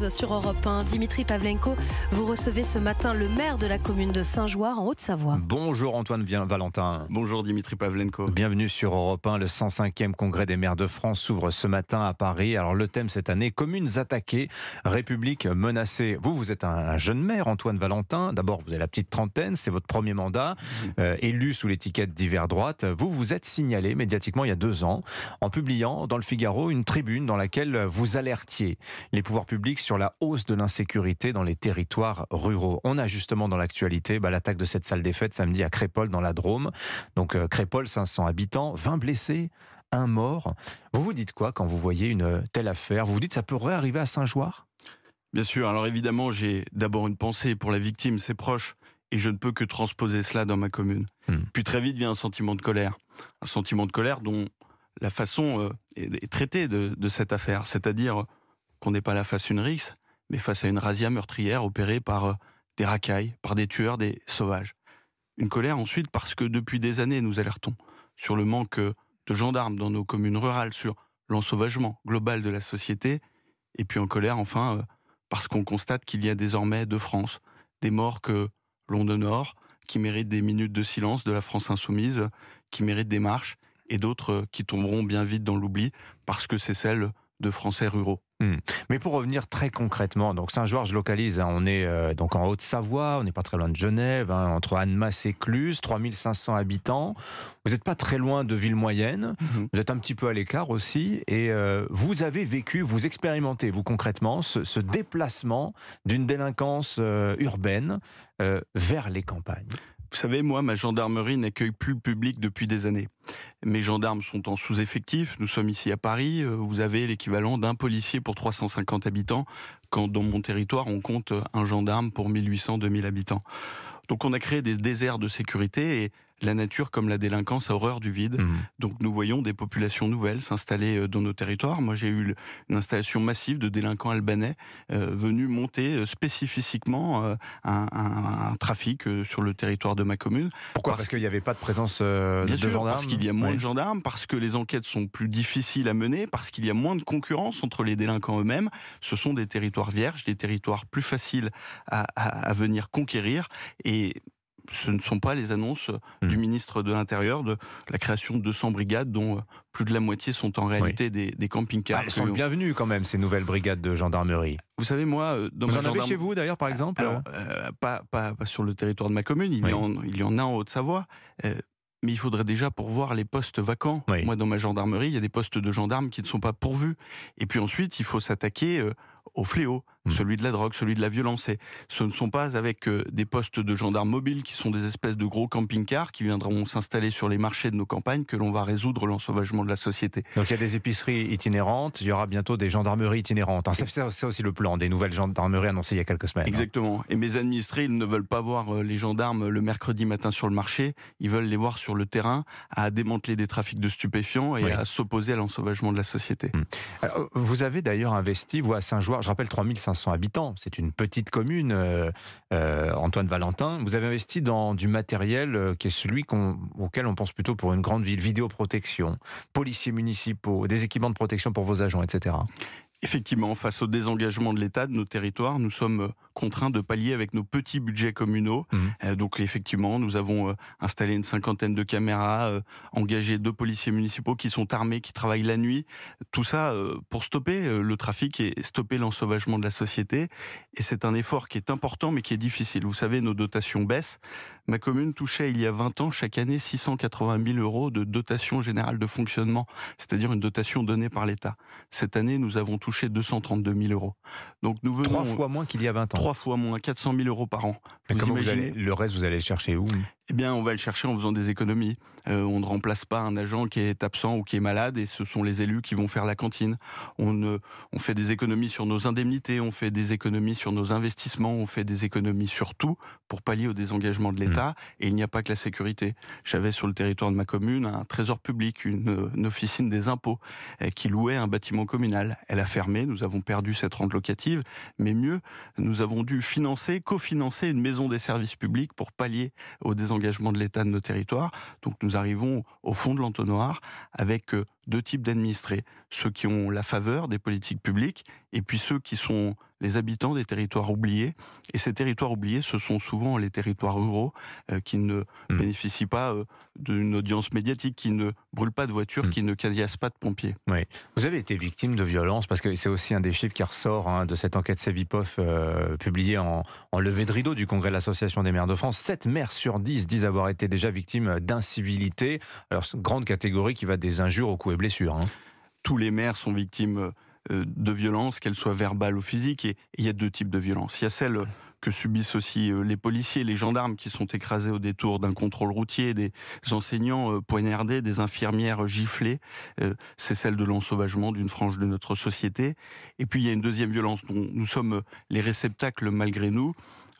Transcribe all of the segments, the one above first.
News sur Europe 1. Dimitri Pavlenko, vous recevez ce matin le maire de la commune de Saint-Joire en Haute-Savoie. Bonjour Antoine Valentin. Bonjour Dimitri Pavlenko. Bienvenue sur Europe 1. Le 105e congrès des maires de France s'ouvre ce matin à Paris. Alors le thème cette année, communes attaquées, République menacée. Vous êtes un jeune maire, Antoine Valentin. D'abord, vous avez la petite trentaine, c'est votre premier mandat, élu sous l'étiquette d'hiver droite. Vous êtes signalé médiatiquement il y a 2 ans en publiant dans le Figaro une tribune dans laquelle vous alertiez les pouvoirs publics sur la hausse de l'insécurité dans les territoires ruraux. On a justement dans l'actualité l'attaque de cette salle des fêtes samedi à Crépol dans la Drôme. Donc Crépol, 500 habitants, 20 blessés, 1 mort. Vous vous dites quoi quand vous voyez une telle affaire? Vous vous dites ça pourrait arriver à Saint-Joire? Bien sûr, alors évidemment j'ai d'abord une pensée pour la victime, ses proches, et je ne peux que transposer cela dans ma commune. Puis très vite vient un sentiment de colère. Un sentiment de colère dont la façon est traitée de cette affaire, c'est-à-dire qu'on n'est pas là face à une rixe, mais face à une razzia meurtrière opérée par des racailles, par des tueurs, des sauvages. Une colère ensuite parce que depuis des années nous alertons sur le manque de gendarmes dans nos communes rurales, sur l'ensauvagement global de la société, et puis en colère enfin parce qu'on constate qu'il y a désormais 2 France, des morts que l'on honore, qui méritent des minutes de silence de la France insoumise, qui méritent des marches, et d'autres qui tomberont bien vite dans l'oubli parce que c'est celle de Français ruraux. Mais pour revenir très concrètement, donc Saint-Joire, je localise, on est donc en Haute-Savoie, on n'est pas très loin de Genève, entre Annemasse et Cluses, 3500 habitants. Vous n'êtes pas très loin de Villemoyenne, vous êtes un petit peu à l'écart aussi, et vous avez vécu, vous expérimentez, vous concrètement, ce déplacement d'une délinquance urbaine vers les campagnes. Vous savez, moi, ma gendarmerie n'accueille plus le public depuis des années. Mes gendarmes sont en sous-effectif. Nous sommes ici à Paris. Vous avez l'équivalent d'un policier pour 350 habitants, quand dans mon territoire, on compte un gendarme pour 1800-2000 habitants. Donc on a créé des déserts de sécurité et la nature, comme la délinquance, a horreur du vide. Donc nous voyons des populations nouvelles s'installer dans nos territoires. Moi j'ai eu une installation massive de délinquants albanais venus monter spécifiquement un trafic sur le territoire de ma commune. Pourquoi? Parce qu'il n'y avait pas de présence de gendarmes? Parce qu'il y a moins de gendarmes, parce que les enquêtes sont plus difficiles à mener, parce qu'il y a moins de concurrence entre les délinquants eux-mêmes. Ce sont des territoires vierges, des territoires plus faciles à venir conquérir, et ce ne sont pas les annonces du ministre de l'Intérieur de la création de 200 brigades dont plus de la moitié sont en réalité des camping-cars. Elles sont bienvenues quand même, ces nouvelles brigades de gendarmerie. Vous savez, moi, dans vous en avez chez vous d'ailleurs, par exemple? Alors, pas sur le territoire de ma commune, il y en a en Haute-Savoie. Mais il faudrait déjà pourvoir les postes vacants. Moi, dans ma gendarmerie, il y a des postes de gendarmes qui ne sont pas pourvus. Et puis ensuite, il faut s'attaquer au fléau, celui de la drogue, celui de la violence. Et ce ne sont pas avec des postes de gendarmes mobiles qui sont des espèces de gros camping-cars qui viendront s'installer sur les marchés de nos campagnes que l'on va résoudre l'ensauvagement de la société. Donc il y a des épiceries itinérantes, il y aura bientôt des gendarmeries itinérantes. C'est aussi le plan des nouvelles gendarmeries annoncées il y a quelques semaines. Exactement. Et mes administrés, ils ne veulent pas voir les gendarmes le mercredi matin sur le marché, ils veulent les voir sur le terrain, à démanteler des trafics de stupéfiants et à s'opposer à l'ensauvagement de la société. Alors, vous avez d'ailleurs investi, vous à Saint-Joire, je rappelle 3500 habitants, c'est une petite commune, Antoine Valentin. Vous avez investi dans du matériel qui est celui auquel on pense plutôt pour une grande ville, vidéoprotection, policiers municipaux, des équipements de protection pour vos agents, etc. Effectivement, face au désengagement de l'État de nos territoires, nous sommes contraints de pallier avec nos petits budgets communaux. Donc effectivement, nous avons installé une 50aine de caméras, engagé 2 policiers municipaux qui sont armés, qui travaillent la nuit. Tout ça pour stopper le trafic et stopper l'ensauvagement de la société. Et c'est un effort qui est important mais qui est difficile. Vous savez, nos dotations baissent. Ma commune touchait il y a 20 ans chaque année 680 000 € de dotation générale de fonctionnement, c'est-à-dire une dotation donnée par l'État. Cette année, nous avons touché 232 000 €. Donc nous venons 3 fois moins qu'il y a 20 ans. 3 fois moins, 400 000 € par an. Vous imaginez le reste, vous allez le chercher où? Eh bien, on va le chercher en faisant des économies. On ne remplace pas un agent qui est absent ou qui est malade, et ce sont les élus qui vont faire la cantine. On fait des économies sur nos indemnités, on fait des économies sur nos investissements, on fait des économies sur tout pour pallier au désengagement de l'État. Et il n'y a pas que la sécurité. J'avais sur le territoire de ma commune un trésor public, une officine des impôts qui louait un bâtiment communal. Elle a fermé, nous avons perdu cette rente locative, mais mieux, nous avons dû cofinancer une maison des services publics pour pallier au désengagement de l'État de nos territoires. Donc nous arrivons au fond de l'entonnoir avec deux types d'administrés. Ceux qui ont la faveur des politiques publiques et puis ceux qui sont les habitants des territoires oubliés. Et ces territoires oubliés, ce sont souvent les territoires ruraux qui ne bénéficient pas d'une audience médiatique, qui ne brûlent pas de voitures, qui ne caillassent pas de pompiers. Oui. Vous avez été victime de violences, parce que c'est aussi un des chiffres qui ressort de cette enquête Cevipof publiée en levée de rideau du Congrès de l'Association des maires de France. 7 maires sur 10 disent avoir été déjà victimes d'incivilité. Alors, c'est une grande catégorie qui va des injures aux coups et blessures. Tous les maires sont victimes de violences, qu'elles soient verbales ou physiques, et il y a deux types de violences. Il y a celles que subissent aussi les policiers, les gendarmes qui sont écrasés au détour d'un contrôle routier, des enseignants poignardés, des infirmières giflées. C'est celle de l'ensauvagement d'une frange de notre société. Et puis il y a une deuxième violence dont nous sommes les réceptacles malgré nous.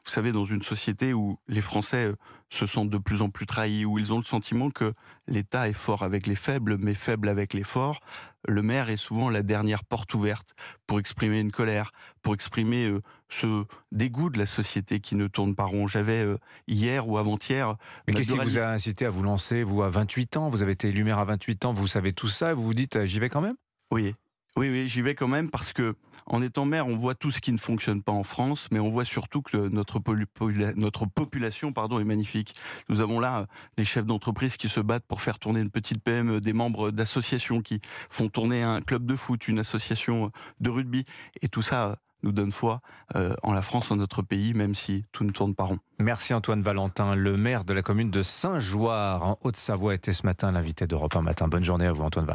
Vous savez, dans une société où les Français se sentent de plus en plus trahis, où ils ont le sentiment que l'État est fort avec les faibles, mais faible avec les forts, le maire est souvent la dernière porte ouverte pour exprimer une colère, pour exprimer ce dégoût de la société qui ne tourne pas rond. J'avais hier ou avant-hier... Mais qu'est-ce qui vous a incité à vous lancer, vous, à 28 ans? Vous avez été élu maire à 28 ans, vous savez tout ça, et vous vous dites, j'y vais quand même? Oui, j'y vais quand même parce que, en étant maire, on voit tout ce qui ne fonctionne pas en France, mais on voit surtout que notre population est magnifique. Nous avons là des chefs d'entreprise qui se battent pour faire tourner une petite PME, des membres d'associations qui font tourner un club de foot, une association de rugby, et tout ça nous donne foi en la France, en notre pays, même si tout ne tourne pas rond. Merci Antoine Valentin, le maire de la commune de Saint-Jouard en Haute-Savoie était ce matin l'invité d'Europe 1 Matin. Bonne journée à vous Antoine Valentin.